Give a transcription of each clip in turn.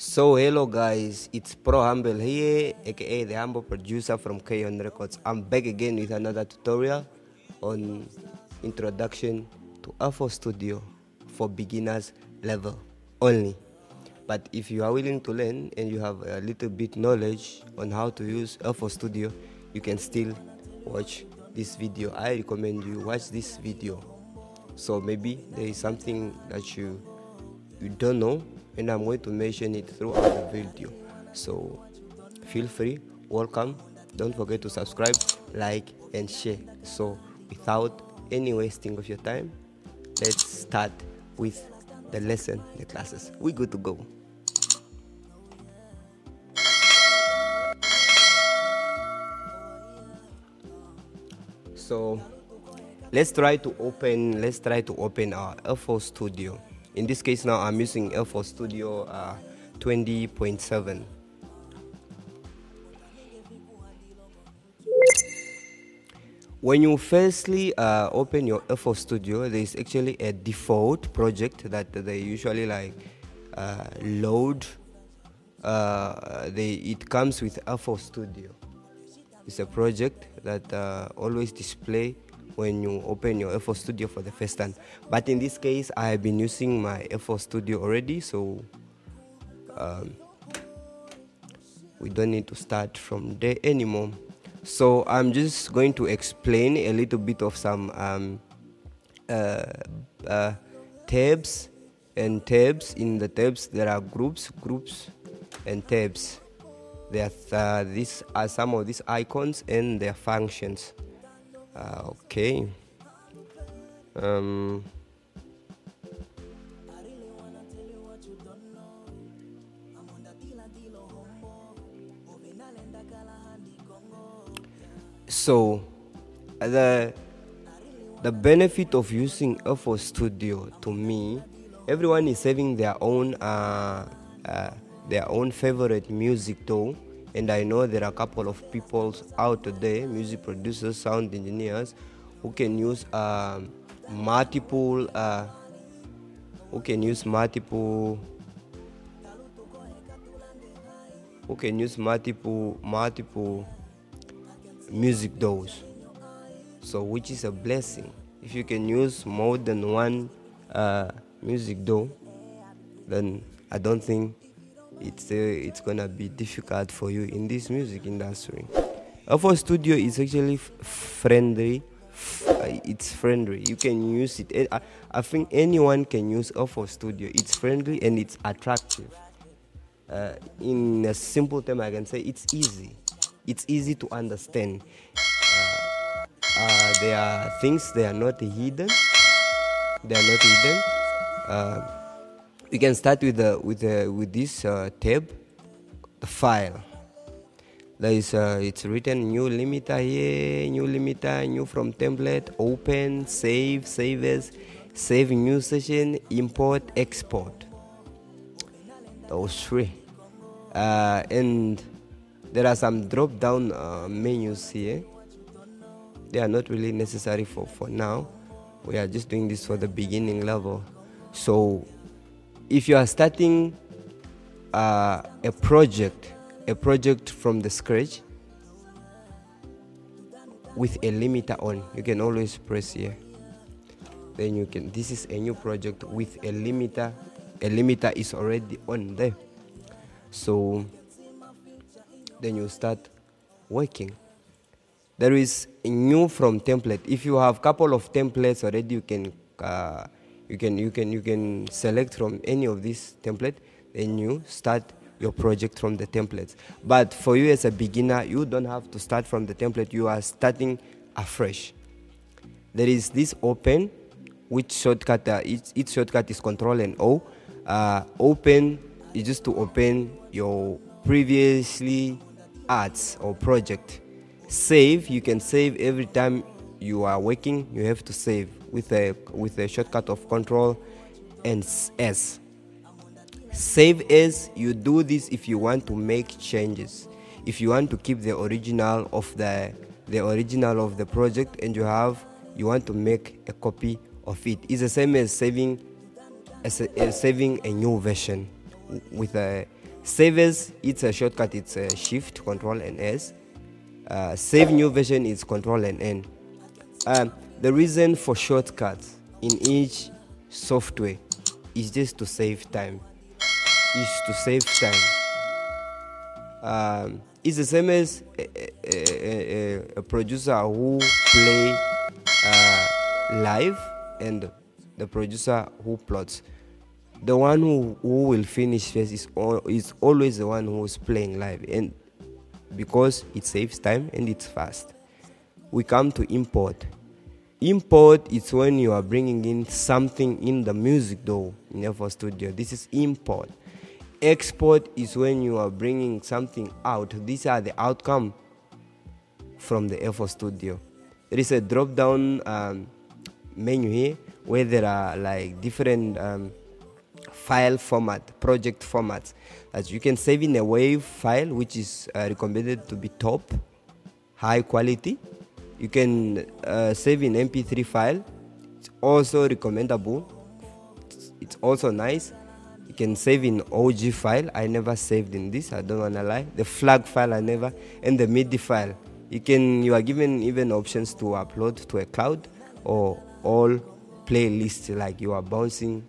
So hello guys, it's Prohumblebe here, aka the humble producer from Kayon Records. I'm back again with another tutorial on introduction to FL Studio for beginners level only. But if you are willing to learn and you have a little bit knowledge on how to use FL Studio, you can still watch this video. I recommend you watch this video. So maybe there is something that you don't know, and I'm going to mention it throughout the video. So feel free, welcome. Don't forget to subscribe, like and share. So without any wasting of your time, let's start with the lesson, the classes. We're good to go. So let's try to open our FL Studio. In this case now I'm using FL Studio 20.7. When you firstly open your FL Studio, there is actually a default project that they usually load. It comes with FL Studio. It's a project that always display when you open your FL Studio for the first time. But in this case, I have been using my FL Studio already, so we don't need to start from there anymore. So I'm just going to explain a little bit of some tabs and tabs. In the tabs there are groups and tabs. These are some of these icons and their functions. Okay. So the benefit of using FL Studio, to me, everyone is having their own favorite music though, and I know there are a couple of people out there, music producers, sound engineers, who can use multiple music those. So which is a blessing. If you can use more than one music though, then I don't think it's gonna be difficult for you in this music industry. FL Studio is actually friendly. It's friendly. You can use it. I think anyone can use FL Studio. It's friendly and it's attractive. In a simple term, I can say it's easy. It's easy to understand. There are things they are not hidden. We can start with this tab, the file. There is it's written new limiter here, new from template, open, save, save as, save new session, import, export. Those three. And there are some drop down menus here. They are not really necessary for now. We are just doing this for the beginning level. So if you are starting a project from the scratch with a limiter on, you can always press here. Then you can, this is a new project with a limiter. A limiter is already on there. So then you start working. There is a new from template. If you have couple of templates already, you can select from any of these templates, then you start your project from the templates. But for you as a beginner, you don't have to start from the template. You are starting afresh. There is this open, which shortcut each shortcut is Control and O. Open is just to open your previously arts or project. Save, you can save every time you are working. You have to save with a shortcut of Control and S. Save as, you do this if you want to make changes. If you want to keep the original of the project and you want to make a copy of it. It's the same as saving a new version with a Save as, it's a shortcut, it's a Shift, Control and S. Save new version is Control and N. The reason for shortcuts in each software is just to save time. It's the same as a producer who play live and the producer who plots. The one who will finish first is always the one who's playing live, and because it saves time and it's fast. We come to import. Import is when you are bringing in something in the music though in FL Studio. This is import. Export is when you are bringing something out. These are the outcome from the FL Studio. There is a drop down menu here where there are like different file format, project formats, as you can save in a WAV file, which is recommended to be top, high quality. You can save in MP3 file. It's also recommendable. It's also nice. You can save in OG file. I never saved in this, I don't wanna lie. The flag file I never, and the MIDI file. You are given even options to upload to a cloud or all playlists, like you are bouncing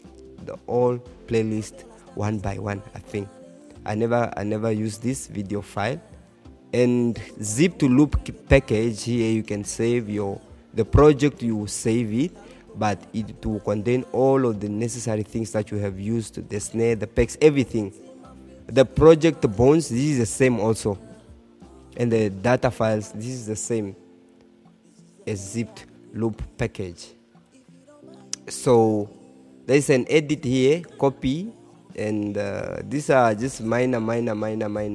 the all playlist one by one. I think I never use this video file. And zip to loop package, here you can save the project, you save it, but it will contain all of the necessary things that you have used, the snare, the packs, everything. The project bones, this is the same also, and the data files, this is the same as zipped loop package. So there is an edit here, copy, and these are just minor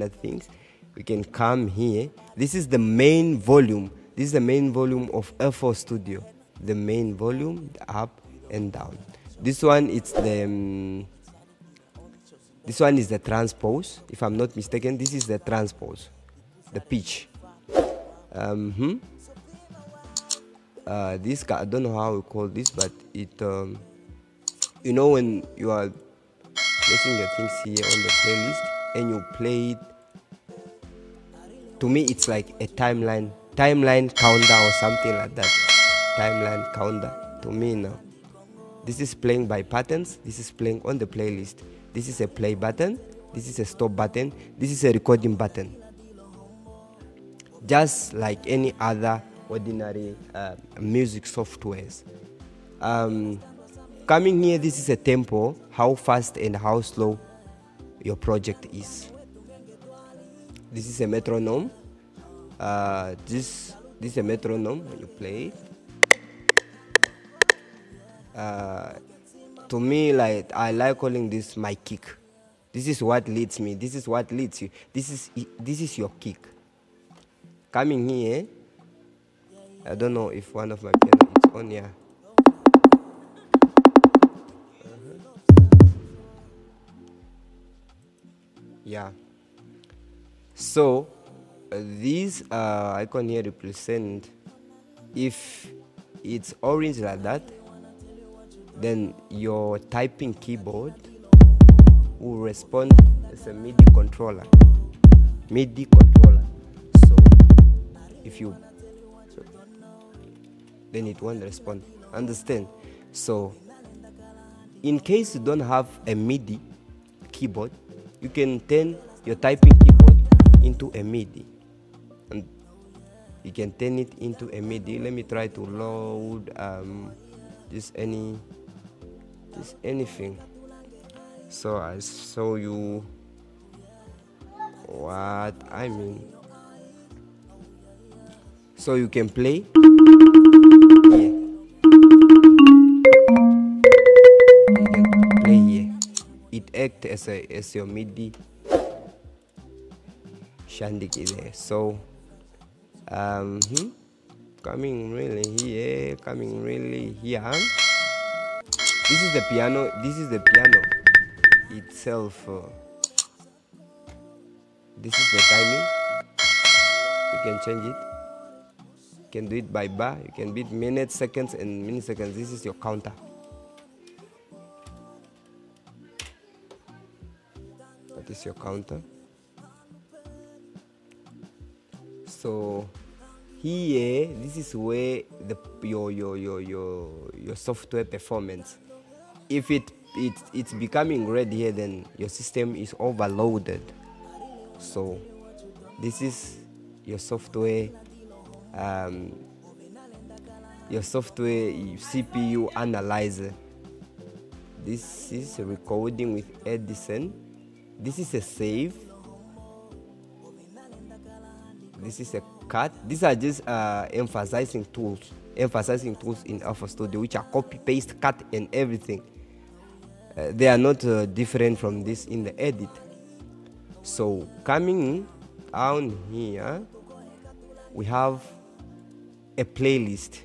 things. We can come here. This is the main volume. This is the main volume of FL Studio. The main volume, the up and down. This one is the transpose, if I'm not mistaken. This is the transpose, the pitch. This guy, I don't know how we call this, but it you know, when you are placing your things here on the playlist and you play it, to me it's like a timeline counter or something like that. Timeline counter to me now. This is playing by patterns. This is playing on the playlist. This is a play button. This is a stop button. This is a recording button. Just like any other ordinary music softwares. Coming here, this is a tempo, how fast and how slow your project is. This is a metronome. This is a metronome when you play it. To me, like, I like calling this my kick. This is what leads me. This is what leads you. This is your kick. Coming here, I don't know if one of my piano is on here. Yeah. So these icon here represent, if it's orange like that, then your typing keyboard will respond as a MIDI controller. So if you, then it won't respond. Understand? So in case you don't have a MIDI keyboard, you can turn your typing keyboard into a MIDI, and you can turn it into a MIDI. Let me try to load anything. So I show you what I mean. So you can play here. You can play here. It acts as your MIDI shandiki there. So coming really here. This is the piano. This is the piano itself. This is the timing. You can change it. You can do it by bar. You can beat minutes, seconds, and milliseconds. This is your counter. This is your counter. So here, this is where your software performance. If it's becoming red here, then your system is overloaded. So this is your software, CPU analyzer. This is a recording with Edison. This is a save. This is a cut. These are just emphasizing tools in FL Studio, which are copy, paste, cut, and everything. They are not different from this in the edit. So coming down here, we have a playlist.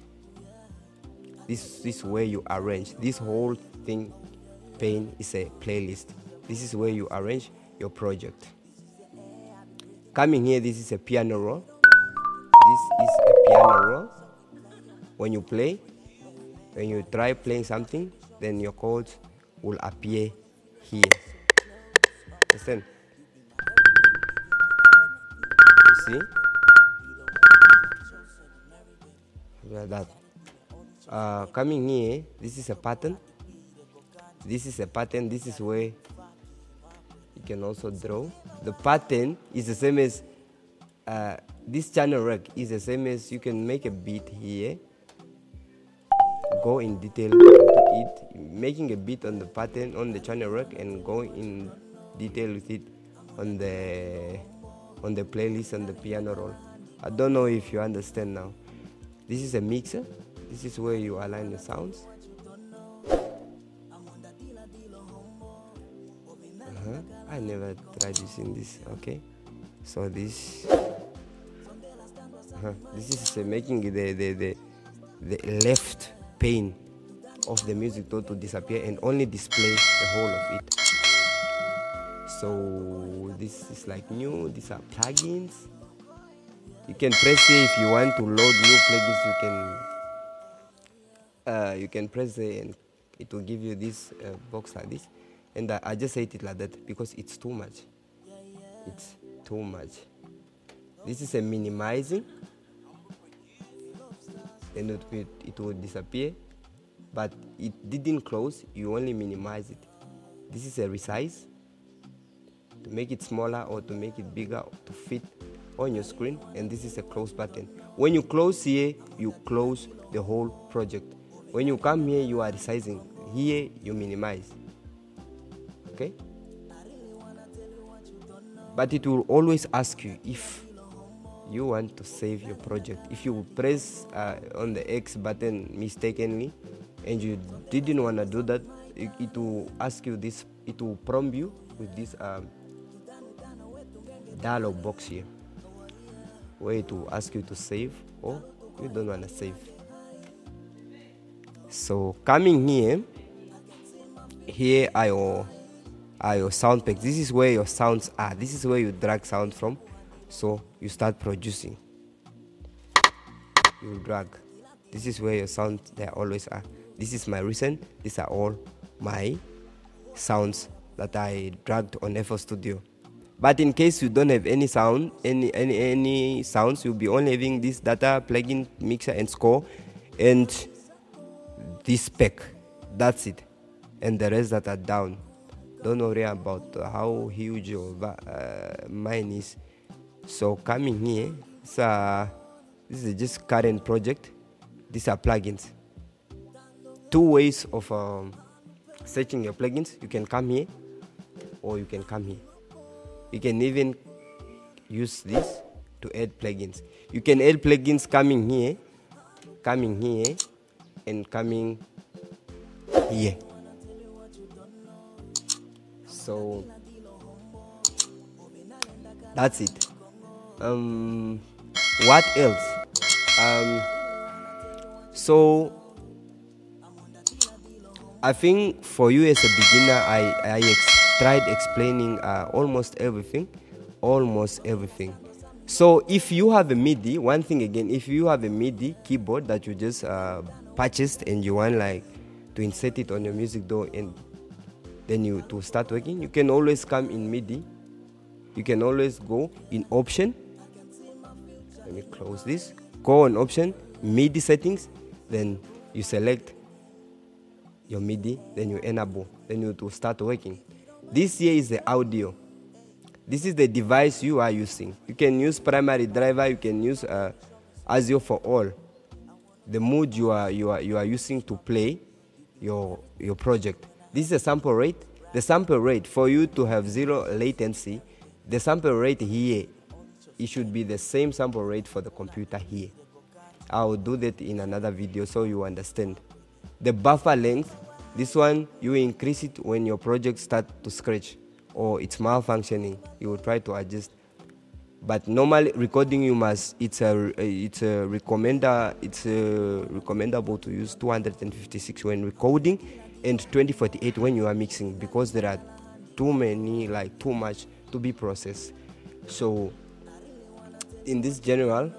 This is where you arrange. This whole thing pane is a playlist. This is where you arrange your project. Coming here, this is a piano roll. This is a piano roll. When you try playing something, then your chords will appear here. Understand? You see? Like that. Coming here, this is a pattern. This is a pattern. This is where you can also draw. The pattern is the same as this channel rack is the same as you can make a beat here. Go in detail into it, making a beat on the pattern on the channel rack, and go in detail with it on the playlist on the piano roll. I don't know if you understand now. This is a mixer. This is where you align the sounds. I never tried using this. Okay, so this is making the left pane of the music to disappear and only display the whole of it. So this is like new. These are plugins. You can press here if you want to load new plugins. You can press there and it will give you this box like this. And I just hate it like that because it's too much. It's too much. This is a minimizing, and it will disappear, but it didn't close. You only minimize it. This is a resize to make it smaller or to make it bigger to fit on your screen, and this is a close button. When you close here, you close the whole project. When you come here, you are resizing. Here, you minimize. Okay? But it will always ask you if you want to save your project. If you press on the X button mistakenly and you didn't want to do that, it will ask you this. It will prompt you with this dialog box here, where it will ask you to save or you don't want to save. So coming here are your sound packs. This is where your sounds are. This is where you drag sound from. So you start producing. You drag. This is where your sounds they always are. This is my recent. These are all my sounds that I dragged on FL Studio. But in case you don't have any sound, any sounds, you'll be only having this data, plugin, mixer, and score, and this spec. That's it. And the rest that are down. Don't worry about how huge your mine is. So coming here, this is just current project. These are plugins. Two ways of searching your plugins. You can come here or you can come here. You can even use this to add plugins. You can add plugins coming here, and coming here. So that's it. What else? So I think for you as a beginner, I tried explaining almost everything. So if you have a MIDI, one thing again, if you have a MIDI keyboard that you just purchased and you want like to insert it on your music door and then you to start working, you can always come in MIDI you can always go in option. Let me close this. Go on option, MIDI settings, then you select your MIDI, then you enable, then you to start working. This here is the audio. This is the device you are using. You can use primary driver, you can use ASIO for all. The mood you are using to play your project. This is a sample rate. The sample rate, for you to have 0 latency, the sample rate here, it should be the same sample rate for the computer here. I will do that in another video so you understand. The buffer length, this one, you increase it when your project starts to scratch or it's malfunctioning. You will try to adjust. But normally recording, you must, it's recommendable to use 256 when recording and 2048 when you are mixing, because there are too much to be processed. So in this general,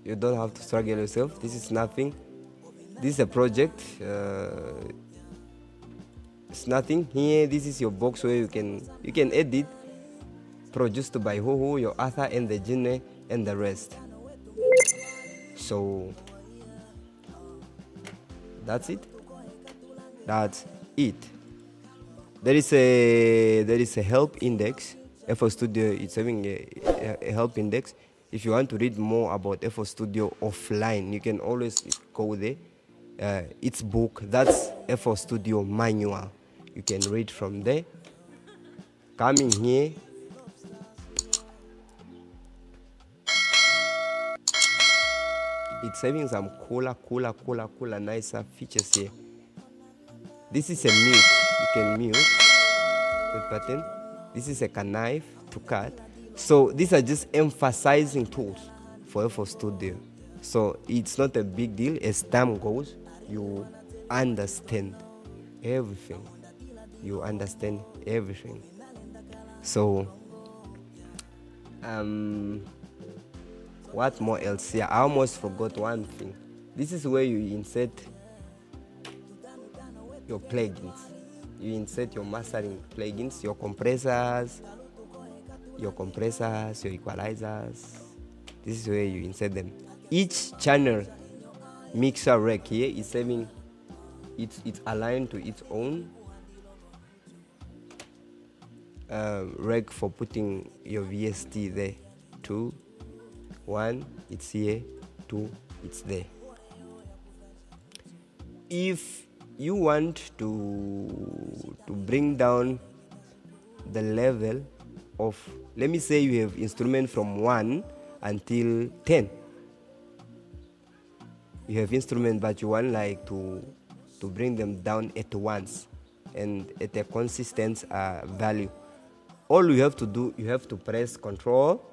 you don't have to struggle yourself. This is nothing. This is a project. It's nothing. Here, this is your box where you can edit. Produced by Hoho, your author, and the genre, and the rest. So that's it. That's it. There is a help index. FL Studio is having a help index. If you want to read more about FL Studio offline, you can always go there. It's book. That's FL Studio manual. You can read from there. Coming here. It's having some cooler, nicer features here. This is a mute. You can mute that button. This is a knife to cut. So these are just emphasizing tools for FL Studio. So it's not a big deal. As time goes, you understand everything. You understand everything. So what more else here? I almost forgot one thing. This is where you insert your plugins. You insert your mastering plugins, your compressors, your equalizers. This is where you insert them. Each channel mixer rack here is having it's aligned to its own rack for putting your VST there. 2, 1, it's here. 2, it's there. If you want to bring down the level of, let me say you have instrument from 1 until 10. You have instrument, but you want like to bring them down at once and at a consistent value. All you have to do, you have to press Control,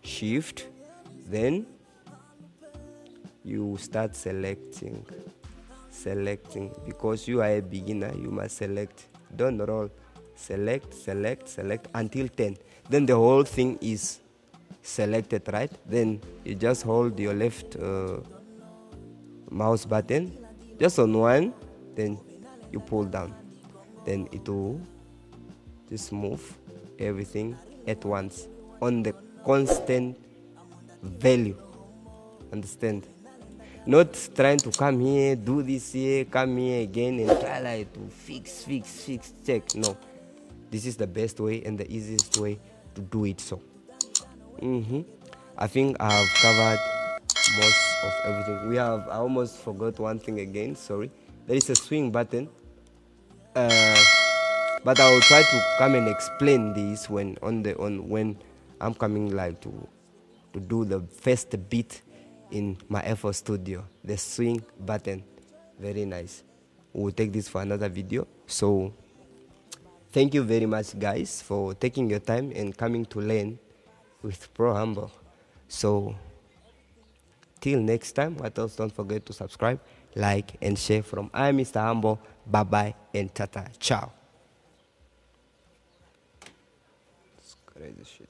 Shift, then you start selecting, because you are a beginner. You must select, don't roll, select until 10. Then the whole thing is selected, right? Then you just hold your left mouse button just on 1, then you pull down, then it will just move everything at once on the constant value. Understand? Not trying to come here, do this here, come here again and try like to fix, check. No, this is the best way and the easiest way to do it. So I think I have covered most of everything. I almost forgot one thing again, sorry. There is a swing button, but I will try to come and explain this when I'm coming live to do the first beat in my FL Studio. The swing button, very nice. We'll take this for another video. So thank you very much, guys, for taking your time and coming to learn with Prohumblebe. So till next time, what else, don't forget to subscribe, like, and share. From I, Mr. Humble, bye-bye, and tata, ciao. It's crazy shit.